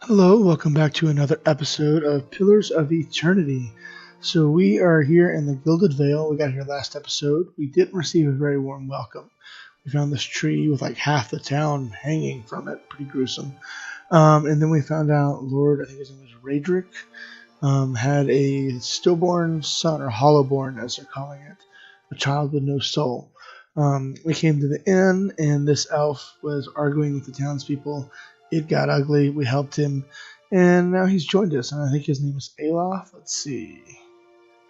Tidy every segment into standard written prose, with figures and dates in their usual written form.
Hello, welcome back to another episode of Pillars of Eternity. So we are here in the Gilded Vale. We got here last episode. We didn't receive a very warm welcome. We found this tree with like half the town hanging from it. Pretty gruesome. And then we found out Lord, I think his name was Raedric, had a stillborn son, or hollowborn as they're calling it, a child with no soul. We came to the inn, and this elf was arguing with the townspeople. It got ugly. We helped him, and now he's joined us. And I think his name is Aloth. Let's see.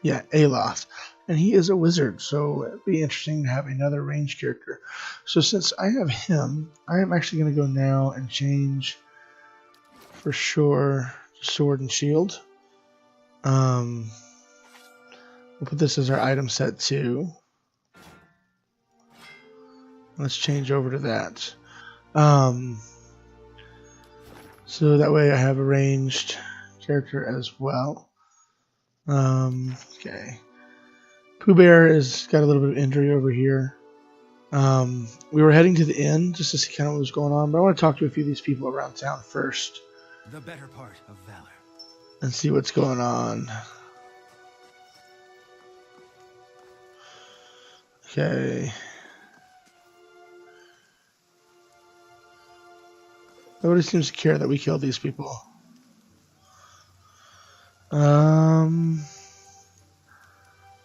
Yeah, Aloth. And he is a wizard, so it'd be interesting to have another ranged character. So since I have him, I am actually going to go now and change, for sure, sword and shield. We'll put this as our item set too. Let's change over to that. So that way I have a ranged character as well. Okay. Pooh Bear has got a little bit of injury over here. We were heading to the inn just to see kind of what was going on, but I want to talk to a few of these people around town first. The better part of valor. And see what's going on. Okay. Nobody seems to care that we killed these people.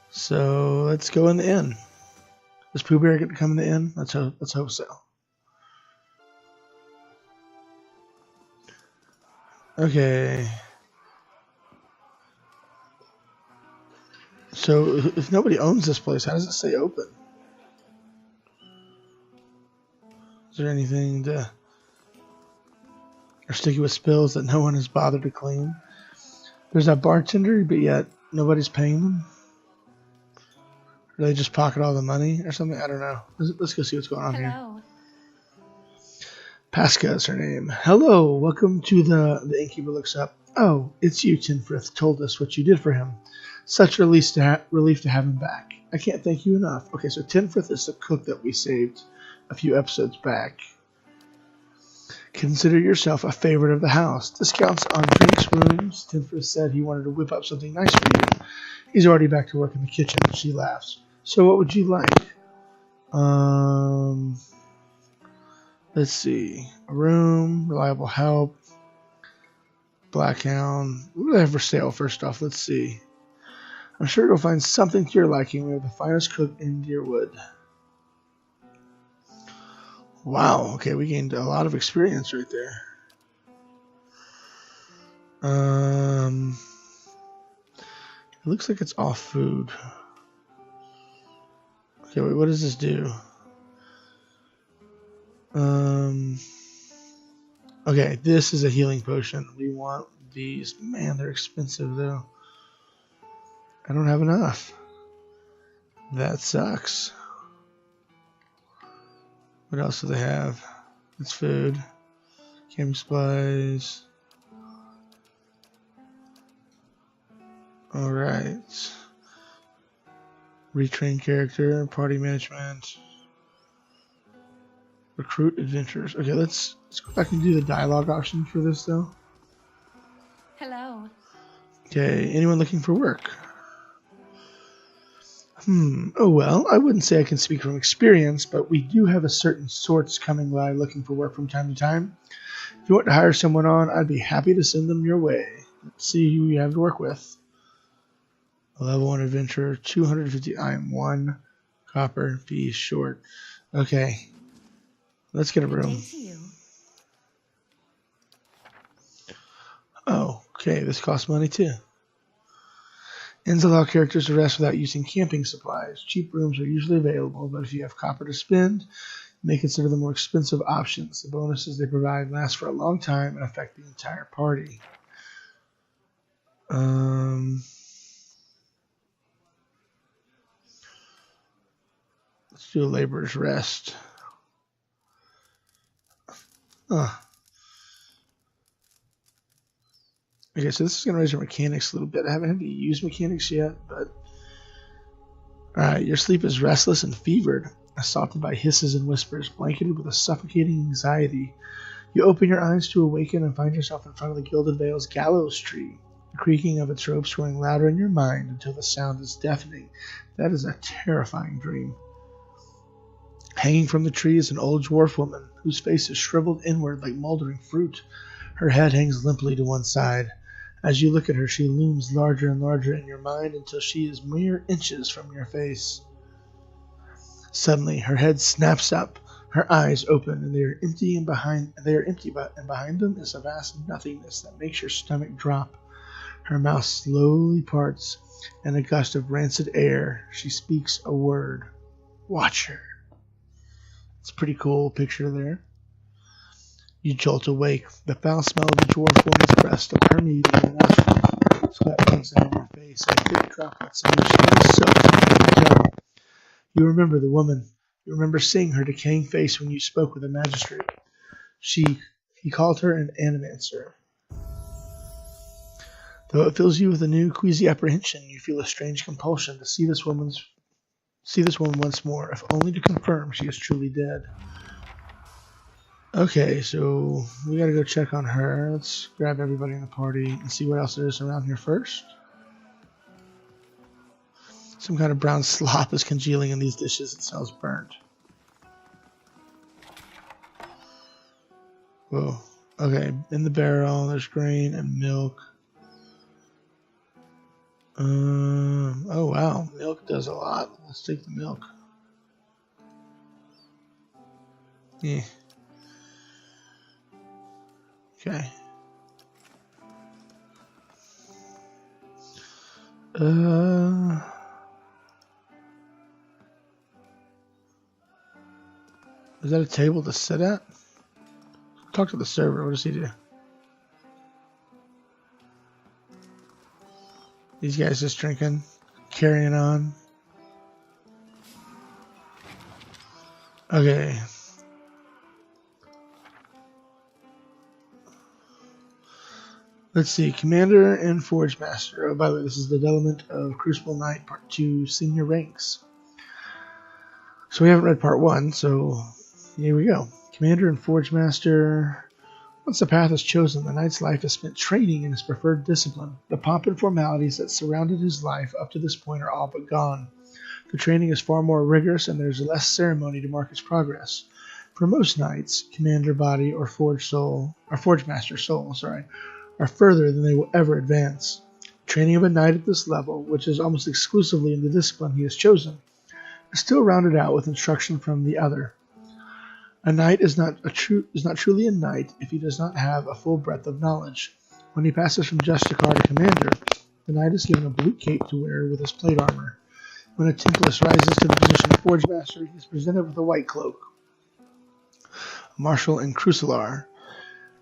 So let's go in the inn. Does Pooh Bear get to come in the inn? Let's hope so. Okay. So if nobody owns this place, how does it stay open? Is there anything to... or sticky with spills that no one has bothered to clean? There's that bartender, but yet nobody's paying them. Or they just pocket all the money or something? I don't know. Let's go see what's going on here. Pasca is her name. Hello, welcome to the innkeeper looks up. Oh, it's you, Tinfrith told us what you did for him. Such relief to have him back. I can't thank you enough. Okay, so Tinfrith is the cook that we saved a few episodes back. Consider yourself a favorite of the house. Discounts on drinks, rooms. Tinfrith said he wanted to whip up something nice for you. He's already back to work in the kitchen. She laughs. So what would you like? Let's see. A room, reliable help, Blackhound. What do they have for sale first off? Let's see. I'm sure you'll find something to your liking. We have the finest cook in Deerwood. Wow, okay, we gained a lot of experience right there. It looks like it's all food. Okay, wait, what does this do? Okay, this is a healing potion. We want these. Man, they're expensive though. I don't have enough. That sucks. What else do they have? It's food. Camping supplies. Alright. Retrain character. Party management. Recruit adventurers. Okay, let's go back and do the dialogue option for this though. Hello. Okay, anyone looking for work? Oh well, I wouldn't say I can speak from experience, but we do have a certain sorts coming by looking for work from time to time. If you want to hire someone on, I'd be happy to send them your way. Let's see who you have to work with. A level 1 adventurer, 250 iron, 1 copper, be short. Okay, let's get a room. Oh, okay, this costs money too. Inns allow characters to rest without using camping supplies. Cheap rooms are usually available, but if you have copper to spend, you may consider the more expensive options. The bonuses they provide last for a long time and affect the entire party. Let's do a laborer's rest. Okay, so this is going to raise our mechanics a little bit. I haven't had to use mechanics yet, but... Alright, your sleep is restless and fevered, assaulted by hisses and whispers, blanketed with a suffocating anxiety. You open your eyes to awaken and find yourself in front of the Gilded Vale's gallows tree, the creaking of its ropes growing louder in your mind until the sound is deafening. That is a terrifying dream. Hanging from the tree is an old dwarf woman whose face is shriveled inward like moldering fruit. Her head hangs limply to one side. As you look at her, she looms larger and larger in your mind until she is mere inches from your face. Suddenly, her head snaps up, her eyes open, and they are empty, and behind them is a vast nothingness that makes your stomach drop. Her mouth slowly parts, and a gust of rancid air. She speaks a word. Watch her. It's a pretty cool picture there. You jolt awake. The foul smell of the dwarf woman's breast is permeating your nostrils. Sweat runs down your face, and thick droplets of your skin soaked. You remember the woman. You remember seeing her decaying face when you spoke with the magistrate. He called her an animancer. Though it fills you with a new queasy apprehension, you feel a strange compulsion to see this woman once more, if only to confirm she is truly dead. Okay, so we gotta go check on her. Let's grab everybody in the party and see what else there is around here first. Some kind of brown slop is congealing in these dishes. It smells burnt. Whoa. Okay, in the barrel, there's grain and milk. Oh wow, milk does a lot. Let's take the milk. Yeah. Okay. Is that a table to sit at? Talk to the server. What does he do? These guys just drinking, carrying on. Okay. Let's see. Commander and Forge Master. Oh, by the way, this is the development of Crucible Knight Part 2 Senior Ranks. So we haven't read Part 1, so here we go. Commander and Forge Master. Once the path is chosen, the knight's life is spent training in his preferred discipline. The pomp and formalities that surrounded his life up to this point are all but gone. The training is far more rigorous, and there is less ceremony to mark its progress. For most knights, Commander Body or Forge Master Soul, are further than they will ever advance. Training of a knight at this level, which is almost exclusively in the discipline he has chosen, is still rounded out with instruction from the other. A knight is not truly a knight if he does not have a full breadth of knowledge. When he passes from Justicar to Commander, the knight is given a blue cape to wear with his plate armor. When a Templist rises to the position of Forge Master, he is presented with a white cloak. Marshal and Crucilar.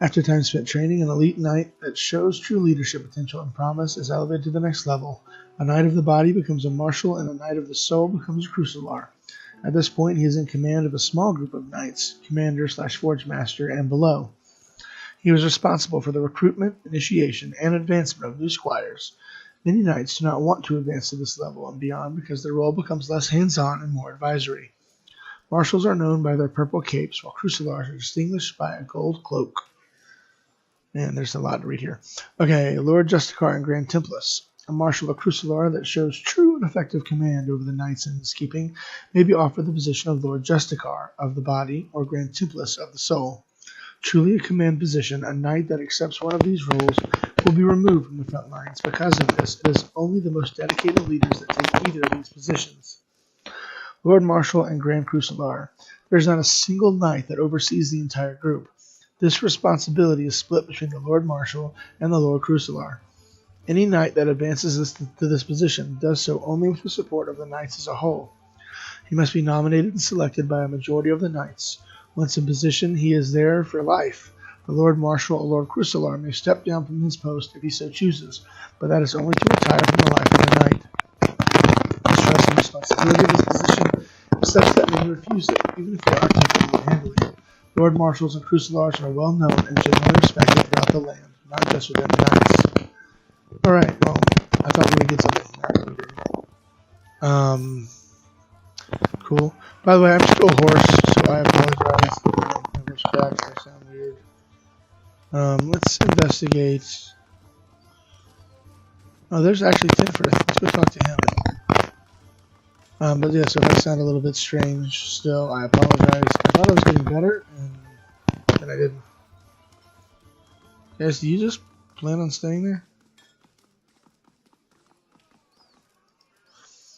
After time spent training, an elite knight that shows true leadership potential and promise is elevated to the next level. A knight of the body becomes a marshal, and a knight of the soul becomes a Crucilar. At this point, he is in command of a small group of knights, Commander/Forge Master, and below. He was responsible for the recruitment, initiation, and advancement of new squires. Many knights do not want to advance to this level and beyond because their role becomes less hands-on and more advisory. Marshals are known by their purple capes, while Crucilars are distinguished by a gold cloak. And there's a lot to read here. Okay, Lord Justicar and Grand Templus. A marshal or Crucilar that shows true and effective command over the knights in his keeping may be offered the position of Lord Justicar of the body or Grand Templus of the soul. Truly a command position, a knight that accepts one of these roles will be removed from the front lines. Because of this, it is only the most dedicated leaders that take either of these positions. Lord Marshal and Grand Crucilar. There is not a single knight that oversees the entire group. This responsibility is split between the Lord Marshal and the Lord Crucilar. Any knight that advances to this position does so only with the support of the knights as a whole. He must be nominated and selected by a majority of the knights. Once in position, he is there for life. The Lord Marshal or Lord Crucilar may step down from his post if he so chooses, but that is only to retire from the life of the knight. The stress and responsibility of this position is such that many refuse it, even if they are capable of handling it. Lord Marshals and Crucilars are well known and generally respected throughout the land, not just within the knights. Alright, well, I thought we would get something. Cool. By the way, I'm still hoarse, so I apologize. My voice cracks, I sound weird. Let's investigate. Oh, there's actually Tinford. Let's go talk to him. But yeah, so if I sound a little bit strange still, I apologize. I thought I was getting better, and then I didn't. Guys, do you just plan on staying there?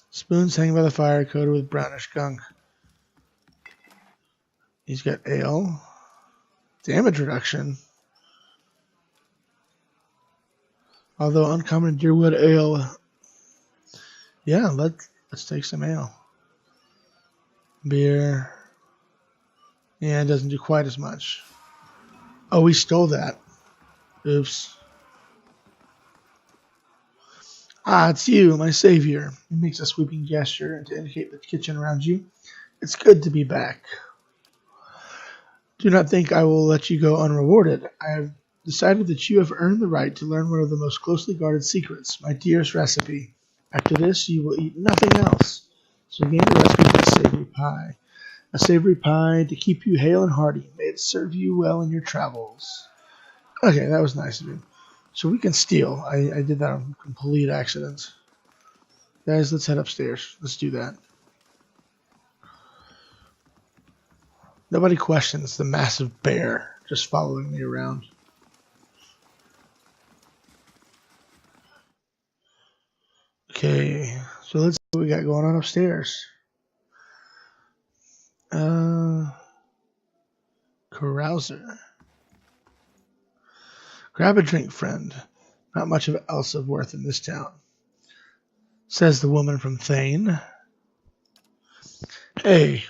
Spoons hanging by the fire, coated with brownish gunk. He's got ale. Damage reduction. Although uncommon Deerwood ale. Yeah, let's take some ale. Beer. Yeah, it doesn't do quite as much. Oh, we stole that. Oops. Ah, it's you, my savior. He makes a sweeping gesture to indicate the kitchen around you. It's good to be back. Do not think I will let you go unrewarded. I have decided that you have earned the right to learn one of the most closely guarded secrets, my dearest recipe. After this, you will eat nothing else. So gain the recipe for a savory pie. A savory pie to keep you hale and hearty. May it serve you well in your travels. Okay, that was nice of you. So we can steal. I did that on complete accident. Guys, let's head upstairs. Let's do that. Nobody questions the massive bear just following me around. Okay, so let's see what we got going on upstairs. Carouser. Grab a drink, friend. Not much else of worth in this town, says the woman from Thane. Hey,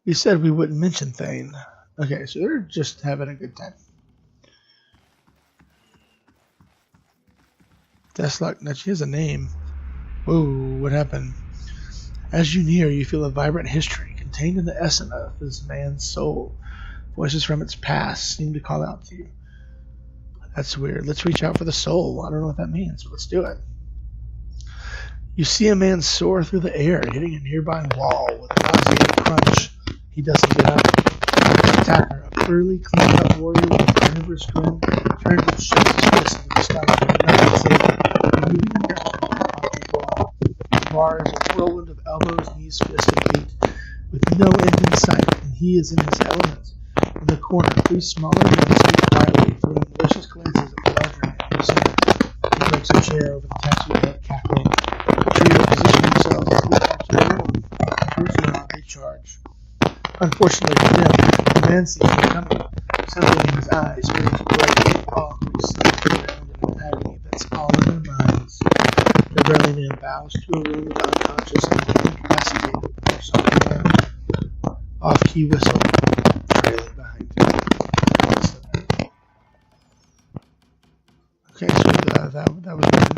we said we wouldn't mention Thane. Okay, so they're just having a good time. That's like, now she has a name. Whoa, what happened? As you near, you feel a vibrant history contained in the essence of this man's soul. Voices from its past seem to call out to you. That's weird. Let's reach out for the soul. I don't know what that means, but let's do it. You see a man soar through the air, hitting a nearby wall with a nauseating crunch. He doesn't get up. Attacker, a burly, clean-cut warrior with a carnivorous grin, turns and shakes his fist into the sky for nothing saving, removing the ground off the wall. The bar is a whirlwind of elbows, knees, fists, and feet, with no end in sight, and he is in his element. In the corner, three smaller men speak quietly, throwing malicious glances at the larger man in the center. He breaks a chair over the tattooed head, cackling. The trio position themselves as each enters the room. Towards now, they charge. Unfortunately for them, the man sees them coming. Something in his eyes feels bright and awe, sneaking around in an agony that's all in their minds. The burly man bows to a room of unconscious and incapacitated or something else. Off-key whistle, trailing behind him. Okay, so that was good.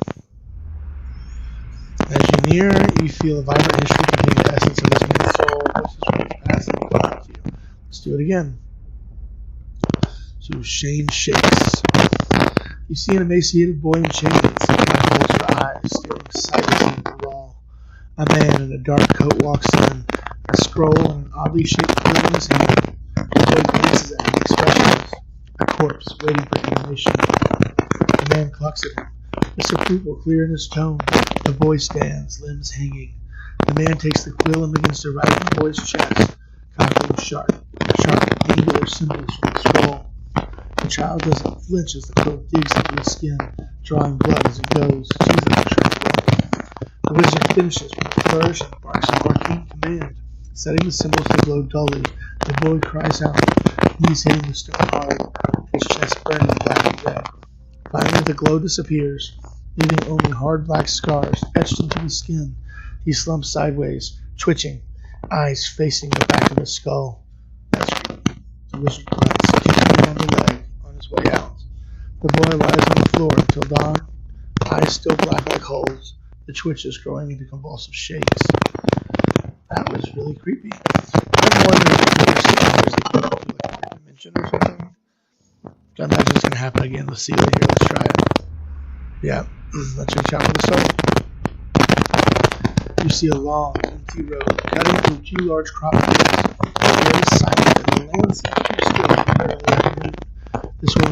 As you near, you feel a vibrant history containing the essence of this man's soul. Voices from his past and call to you. Let's do it again. So Shane shakes. You see an emaciated boy in chains, holds eyes, staring silently at the wall. A man in a dark coat walks in, a scroll and an oddly shaped quill in his hand. The boy glances at him, expressionless, a corpse waiting for animation. The man clucks at him, disapproval clear in his tone. The boy stands, limbs hanging. The man takes the quill and begins to write on the boy's chest, copying sharp, angular symbols from the scroll. The child doesn't flinch as the quill digs into his skin, drawing blood as it goes, teasing the sharp. The wizard finishes with a flourish and barks an arcane command, setting the symbols to glow dully. The boy cries out, knees hitting the stone hard, his chest burning black and red. Finally, the glow disappears, leaving only hard black scars etched into the skin. He slumps sideways, twitching, eyes facing the back of his skull. That's creepy. The wizard grunts, kicking him on the leg on his way out. The boy lies on the floor until dawn, eyes still black like holes, the twitches growing into convulsive shakes. That was really creepy. I'm wondering if there's like a dimension or something. I imagine it's going to happen again. Let's see it here. Let's try it. Yeah, let's reach out for the soul. You see a long, empty road cutting through two large crop fields. Very silent, and the land seems too still compared to the afternoon. This way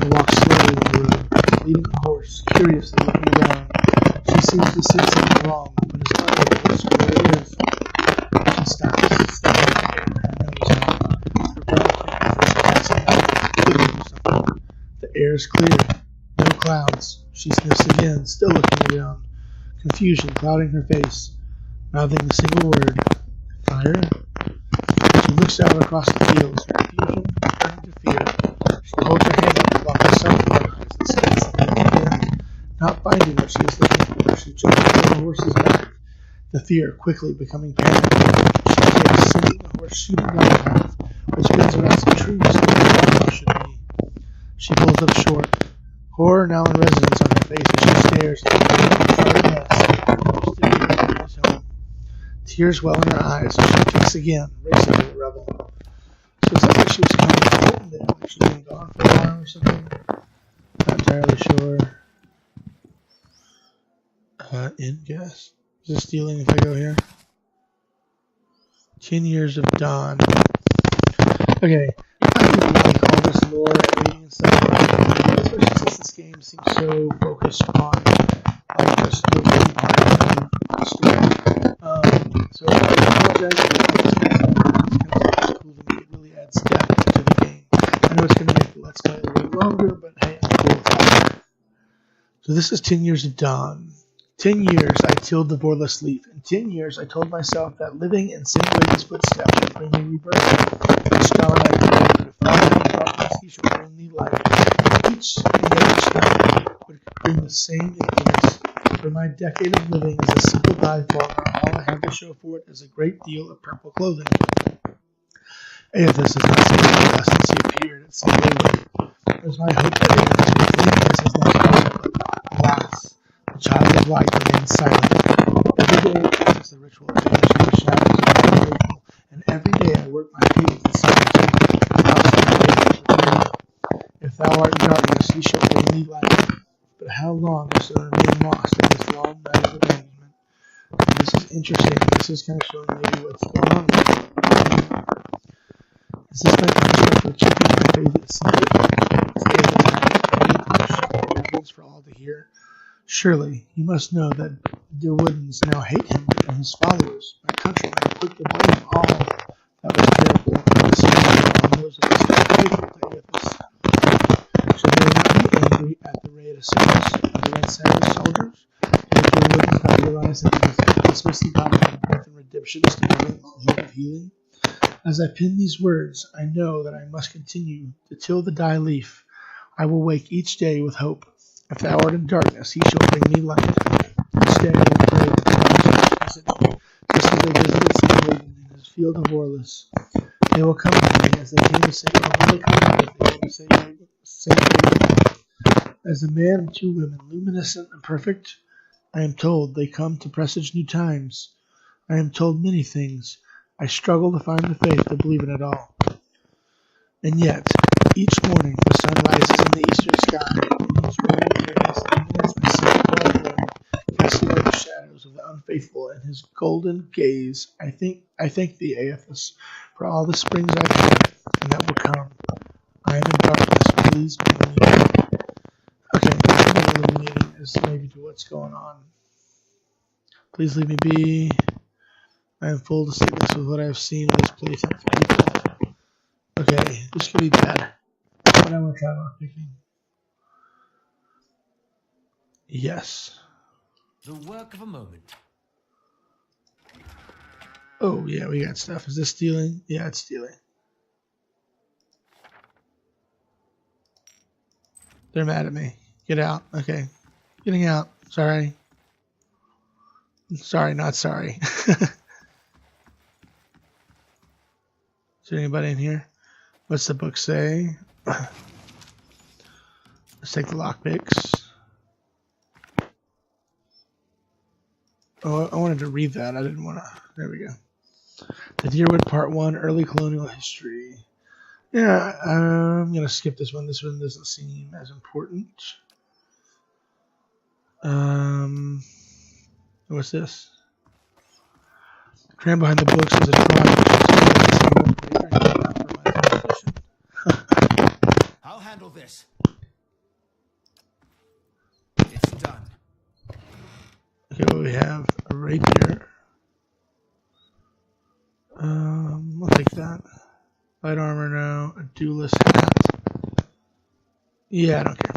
leading the horse, curiously looking around. She seems to see something wrong, but is unable to discern what it is. She stops, stepping in her nose out. Her brown fingers passing out, looking for something. The air is clear. No clouds. She sniffs again, still looking around. Confusion clouding her face. Mouthing a single word. Fire? She looks out across the fields, confusion turning to fear. She holds her hand up to block herself from her eyes and sees something again. Not finding what she is looking for, she jumps to the horse's back, the fear quickly becoming panic. She takes, sending the horse shooting down the path, which brings around some trees where the should be. She pulls up short, horror now in residence on her face as she stares at the charred mess. Tears well in her eyes, she kicks again, racing to the rebel. So it's like she was kind of hoping that she'd been gone for a while or something. Not entirely sure. In guess. Is this stealing if I go here? 10 years of dawn. Okay. I really like all this lore and reading and stuff, especially since this game seems so focused on just the reading part of the story. So I apologize if this kind of stuff cool to me. It really adds depth to the game. I know it's going to make the Let's Play a little bit longer, but hey, I'm cool with that. So this is 10 years of dawn. 10 years I tilled the vorless leaf. In 10 years I told myself that living in St. Lady's footsteps would bring me rebirth. Each dawn I prayed, but if I in darkness he should bring me light. Each and every step would bring the same influence. For my decade of living as a simple dive farmer, all I have to show for it is a great deal of purple clothing. Aethys has not seen me since he appeared at St. Lady. It was my hope that Aethys would think this is not possible. Alas, the child of light remains silent. Every day it practices the ritual of banishing the shadows of my faithful, and every day I work my faith in solitude. If thou art in darkness, he shall bring thee light. But how long I shall remain lost in this long night of abandonment? And this is interesting. This is kind of showing maybe what's going on with me. Is this my punishment for keeping my faith a secret? Is Aethys for all to hear? Surely he must know that the Woodens now hate him and his followers. My countrymen put the blame of all that was terrible and deceitful on those of us who are faithful to Aethys. Should they not be angry at the raid of sinners, of the red savage soldiers? And if the Woodens not realize that it is Christmas God of birth and redemption is to bring hope of healing? As I pen these words, I know that I must continue to till the die leaf. I will wake each day with hope. If thou art in darkness, he shall bring me light. Each day I will pray that God shall visit me, just as they visited St. Laden in his field of Orlis. They will come to me as they came to St. Laden. As a man and two women, luminescent and perfect, I am told they come to presage new times. I am told many things. I struggle to find the faith to believe in it all. And yet, each morning the sun rises in the eastern sky, and each morning areas illuminates my simple road, casting away the shadows of the unfaithful in his golden gaze. I thank thee, Aethys, for all the springs I've had, and that will come. I am in darkness, please bring me light. Okay, I'm illuminating as maybe to what's going on. Please leave me be. I am full to statements with what I have seen of this place and its people. Okay, this could be bad. But I want to try lockpicking. Yes. The work of a moment. Oh, yeah, we got stuff. Is this stealing? Yeah, it's stealing. They're mad at me. Get out. Okay. Getting out. Sorry. Sorry, not sorry. Is there anybody in here? What's the book say? Let's take the lockpicks. Oh, I wanted to read that. I didn't want to. There we go. The Deerwood Part 1, Early Colonial History. Yeah, I'm going to skip this one. This one doesn't seem as important. What's this? Crammed behind the books is a trial. I'll handle this. we have? A rapier. I'll take that. Light armor, no. A duelist hat. Yeah, I don't care.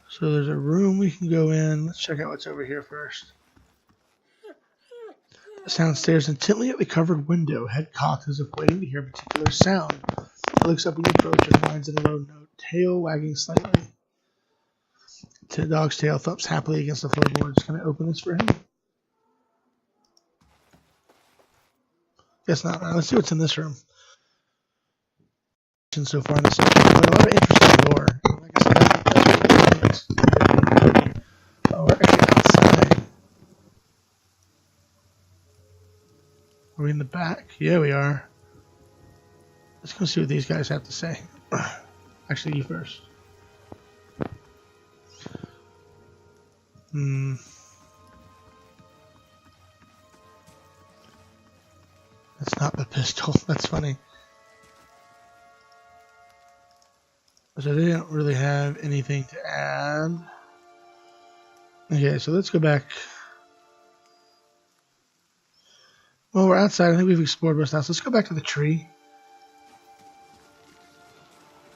So there's a room we can go in. Let's check out what's over here first. The sound stares intently at the covered window, head cocked as if waiting to hear a particular sound. It looks up when you approach and whines in a low note, tail wagging slightly. The dog's tail thumps happily against the floorboards. Can I open this for him? Guess not. Let's see what's in this room. So far in this episode, a lot of interesting lore. Like I said, oh, we're actually outside. Are we in the back? Yeah, we are. Let's go see what these guys have to say. Actually, you first. That's not the pistol. That's funny. So they don't really have anything to add. Okay, so let's go back. Well, we're outside. I think we've explored most house. Let's go back to the tree.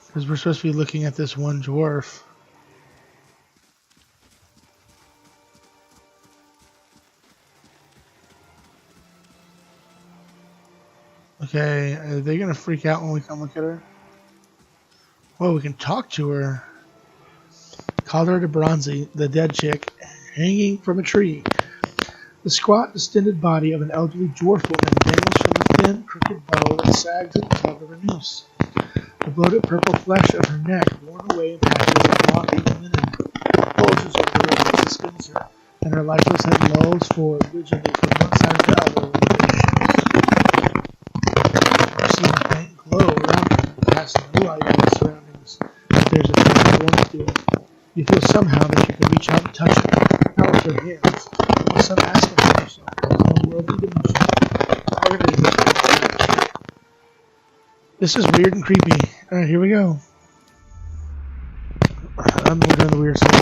Because we're supposed to be looking at this one dwarf. Okay, are they going to freak out when we come look at her? Well, we can talk to her. Call her to Bronzy, the dead chick, hanging from a tree. The squat, distended body of an elderly dwarf woman dangles from a thin, crooked bow that sags at the top of her noose. The bloated purple flesh of her neck, worn away in patches of cloth and linen, bulges over her as she spins her, and her lifeless head lolls forward rigidly from one side to the other. You see a faint glow around her, casting no light on the surroundings. But there's a faint warmth to it. You feel somehow that you can reach out and touch her, not with your hands, but with some aspect of yourself, some worldly dimension. This is weird and creepy. Alright, here we go. We're doing the weird stuff.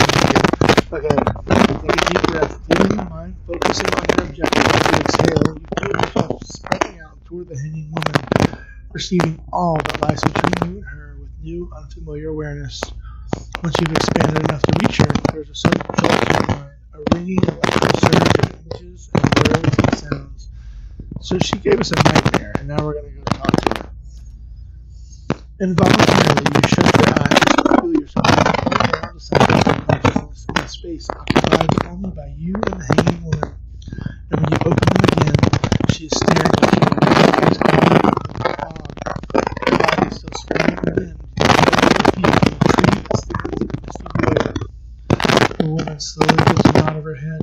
Okay, take a deep breath, feeling your mind, focusing on your objective. As you exhale, you feel yourself spreading out toward the hanging woman, perceiving all that lies between you and her with new, unfamiliar awareness. Once you've expanded enough to reach her, there's a sudden jolt to your mind, a ringing electrical surge of images and words and sounds. So she gave us a nightmare, and now we're going to go talk to her. Involuntarily, you shut your eyes and feel yourself floating around the center of your consciousness in a space occupied only by you and the hanging woman. And when you open them again, she is staring at you with her eyes gleaming in the fog. Her body still swaying in the wind. The woman slowly gets a nod of her head,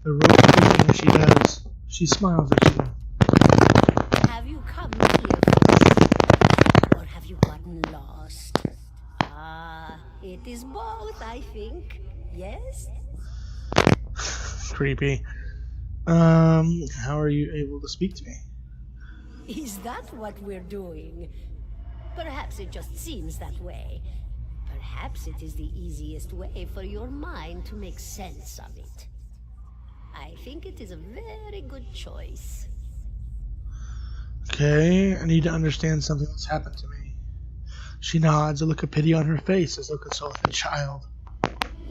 the rope creaking as she does. She smiles at you. Have you come here for or have you gotten lost? It is both, I think. Yes? Creepy. How are you able to speak to me? Is that what we're doing? Perhaps it just seems that way. Perhaps it is the easiest way for your mind to make sense of it. I think it is a very good choice. Okay, I need to understand something that's happened to me. She nods, a look of pity on her face as though consoling a child.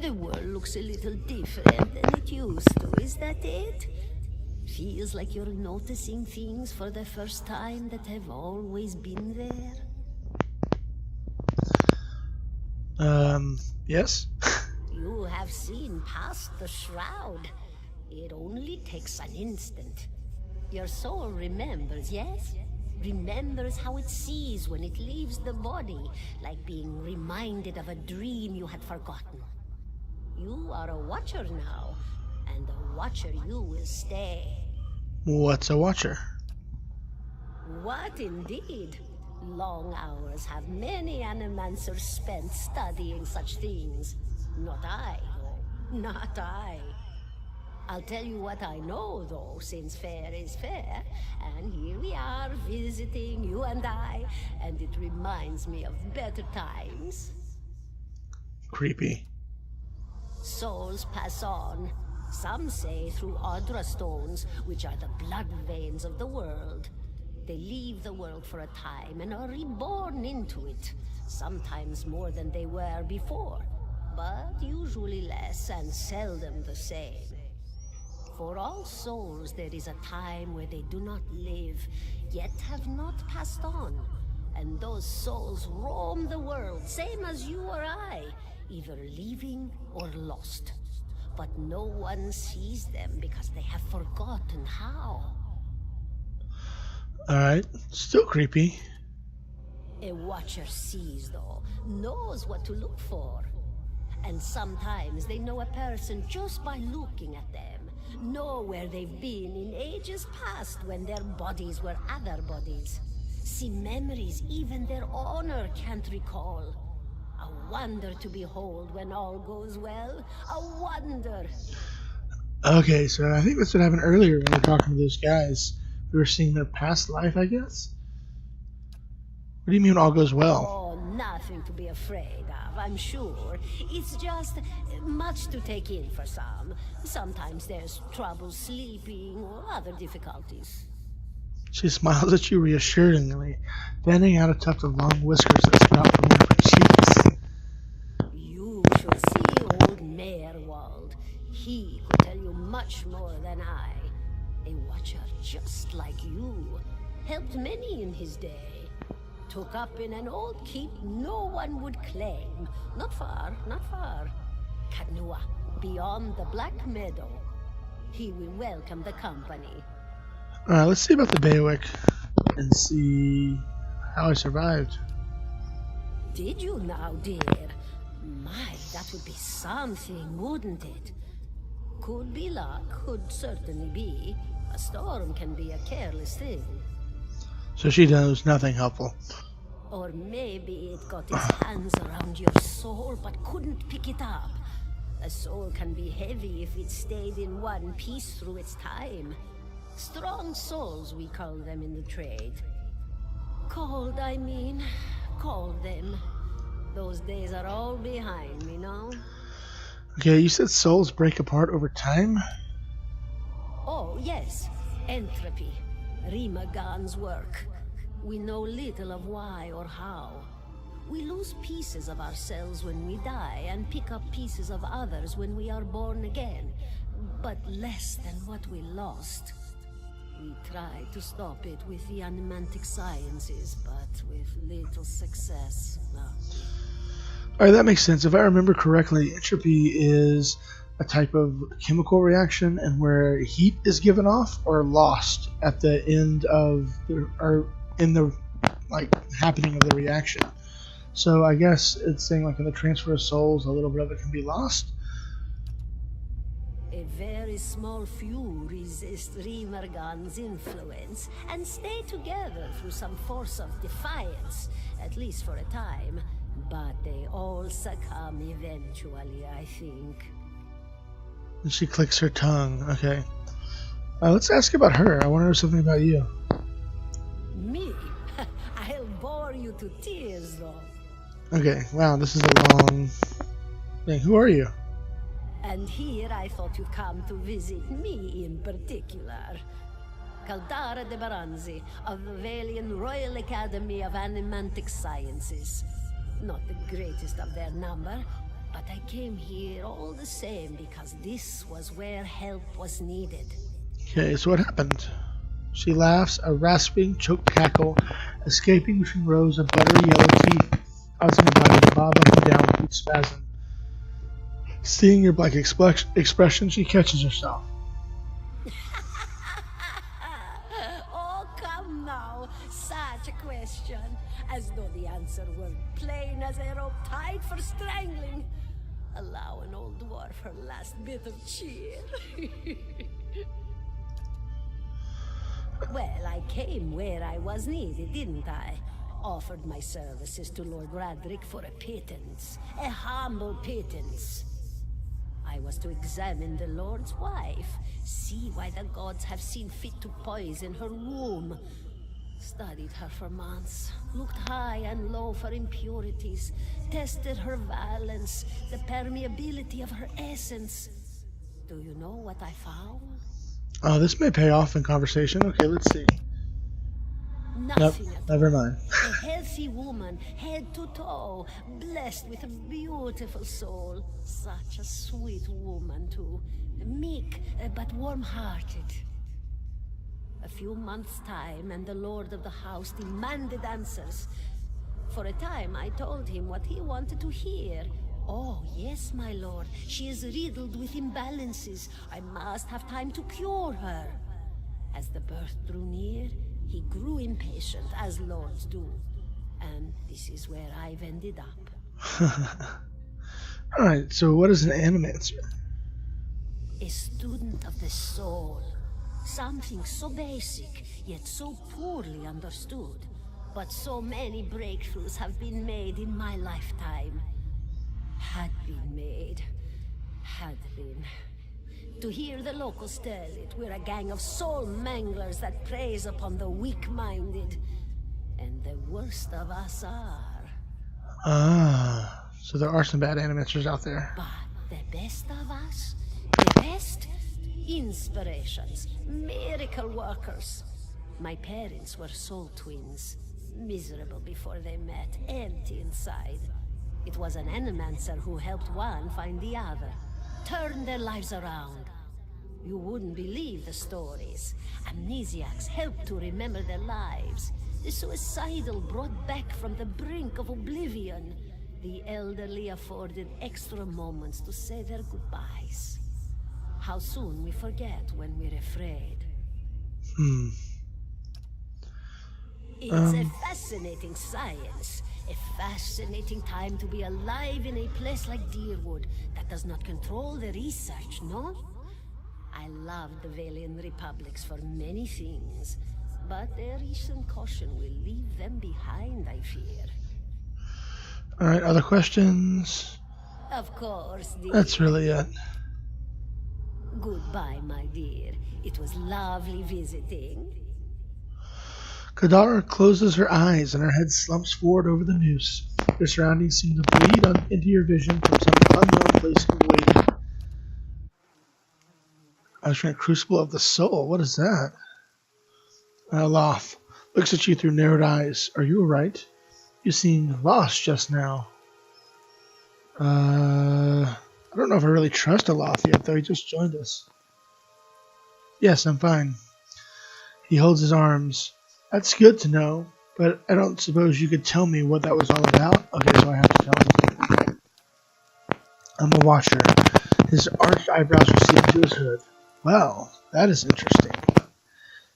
The world looks a little different than it used to, is that it? Feels like you're noticing things for the first time that have always been there. Yes? You have seen past the shroud. It only takes an instant. Your soul remembers, yes? Remembers how it sees when it leaves the body, like being reminded of a dream you had forgotten. You are a watcher now, and a watcher you will stay. What's a watcher? What indeed? Long hours have many animancers spent studying such things. Not I, though. Not I. I'll tell you what I know, though, since fair is fair. And here we are, visiting, you and I, and it reminds me of better times. Creepy. Souls pass on. Some say through Audra stones, which are the blood veins of the world. They leave the world for a time and are reborn into it. Sometimes more than they were before, but usually less and seldom the same. For all souls there is a time where they do not live, yet have not passed on. And those souls roam the world, same as you or I, either leaving or lost. But no one sees them because they have forgotten how. Alright, still creepy. A watcher sees, though, knows what to look for. And sometimes they know a person just by looking at them, know where they've been in ages past when their bodies were other bodies. See memories even their owner can't recall. A wonder to behold when all goes well. A wonder. Okay, so I think that's what happened earlier when we were talking to those guys. We were seeing their past life, I guess? What do you mean all goes well? Oh, nothing to be afraid of, I'm sure. It's just much to take in for some. Sometimes there's trouble sleeping or other difficulties. She smiles at you reassuringly, fanning out a tuft of long whiskers that sprout from one of her cheeks. You should see old Merwald. He could tell you much more than I. A watcher just like you. Helped many in his day. Took up in an old keep no one would claim. Not far, not far. Kanua, beyond the Black Meadow. He will welcome the company. Alright, let's see about the Baywik and see how I survived. Did you now, dear? My, that would be something, wouldn't it? Could be luck, could certainly be. A storm can be a careless thing. So she knows nothing helpful. Or maybe it got its hands around your soul but couldn't pick it up. A soul can be heavy if it stayed in one piece through its time. Strong souls, we call them in the trade. Cold, I mean. Called them. Those days are all behind me, no? Okay, you said souls break apart over time? Oh, yes. Entropy. Rimagan's work. We know little of why or how. We lose pieces of ourselves when we die and pick up pieces of others when we are born again. But less than what we lost. We tried to stop it with the animantic sciences, but with little success. Alright, that makes sense. If I remember correctly, entropy is a type of chemical reaction and where heat is given off or lost at the end of or in the happening of the reaction. So I guess it's saying in the transfer of souls, a little bit of it can be lost. A very small few resist Rimergan's influence and stay together through some force of defiance, at least for a time. But they all succumb eventually, I think. And she clicks her tongue. Okay. Let's ask about her. I want to know something about you. Me? I'll bore you to tears, though. Okay. Wow, this is a long thing. Who are you? And here I thought you'd come to visit me in particular. Caldara de Baranzi of the Valian Royal Academy of Animantic Sciences. Not the greatest of their number, but I came here all the same because this was where help was needed. Okay, so what happened? She laughs, a rasping, choked cackle escaping between rows of buttery yellow teeth, causing her body to bob up and down with each spasm. Seeing your blank expression, she catches herself. Oh, come now. Such a question. As though the answer were plain as a rope tied for strangling. Allow an old dwarf her last bit of cheer. Well, I came where I was needed, didn't I? Offered my services to Lord Radric for a pittance. A humble pittance. I was to examine the Lord's wife, see why the gods have seen fit to poison her womb. Studied her for months, looked high and low for impurities, tested her valence, the permeability of her essence. Do you know what I found? Oh, this may pay off in conversation. Okay, let's see. Nope, Nothing at never all. mind. A healthy woman, head to toe, blessed with a beautiful soul. Such a sweet woman, too. Meek, but warm-hearted. A few months' time, and the lord of the house demanded answers. For a time, I told him what he wanted to hear. Oh, yes, my lord. She is riddled with imbalances. I must have time to cure her. As the birth drew near, he grew impatient, as lords do. And this is where I've ended up. Alright, so what is an animancer? A student of the soul. Something so basic, yet so poorly understood. But so many breakthroughs have been made in my lifetime. Had been made. Had been. To hear the locals tell it, we're a gang of soul manglers that preys upon the weak-minded. And the worst of us are. Ah, so there are some bad animancers out there. But the best of us? The best? Inspirations. Miracle workers. My parents were soul twins. Miserable before they met, empty inside. It was an animancer who helped one find the other. Turned their lives around. You wouldn't believe the stories. Amnesiacs helped to remember their lives. The suicidal brought back from the brink of oblivion. The elderly afforded extra moments to say their goodbyes. How soon we forget when we're afraid. It's a fascinating science. A fascinating time to be alive in a place like Deerwood that does not control the research, no? I love the Valian Republics for many things, but their recent caution will leave them behind, I fear. Alright, other questions? Of course, dear. That's really it. Goodbye, my dear. It was lovely visiting. Kadara closes her eyes and her head slumps forward over the noose. Your surroundings seem to bleed into your vision from some unknown place of waiting. I was trying Crucible of the Soul. What is that? Loth looks at you through narrowed eyes. Are you alright? You seemed lost just now. I don't know if I really trust Aloth yet, though. He just joined us. Yes, I'm fine. He holds his arms. That's good to know, but I don't suppose you could tell me what that was all about? Okay, so I have to tell him. I'm a watcher. His arched eyebrows recede to his hood. Well, that is interesting.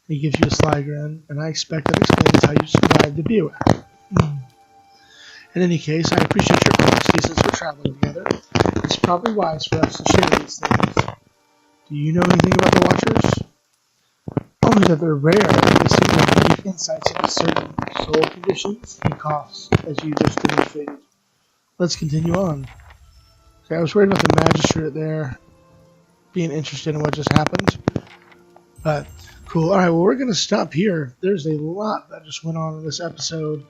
He gives you a sly grin, and I expect that explains how you survived the bivouac. In any case, I appreciate your honesty since we're traveling together. It's probably wise for us to share these things. Do you know anything about the Watchers? Only that they're rare. They seem to have unique insights into certain soul conditions. He coughs, as you just demonstrated. Let's continue on. Okay, I was worried about the magistrate there being interested in what just happened. But, cool. Alright, well, we're going to stop here. There's a lot that just went on in this episode,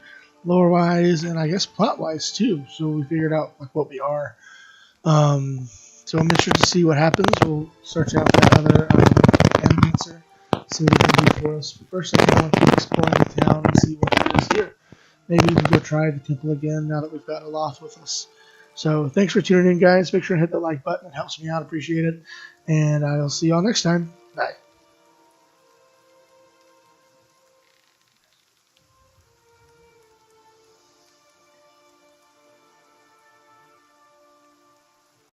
lore-wise, and I guess plot-wise, too. So we figured out like what we are. So I'm interested to see what happens. We'll search out that other animancer, see what he can do for us. But first, I want to keep exploring the town and see what there is here. Maybe we can go try the temple again now that we've got Aloth with us. So thanks for tuning in, guys. Make sure to hit the like button. It helps me out. Appreciate it. And I'll see y'all next time. Bye.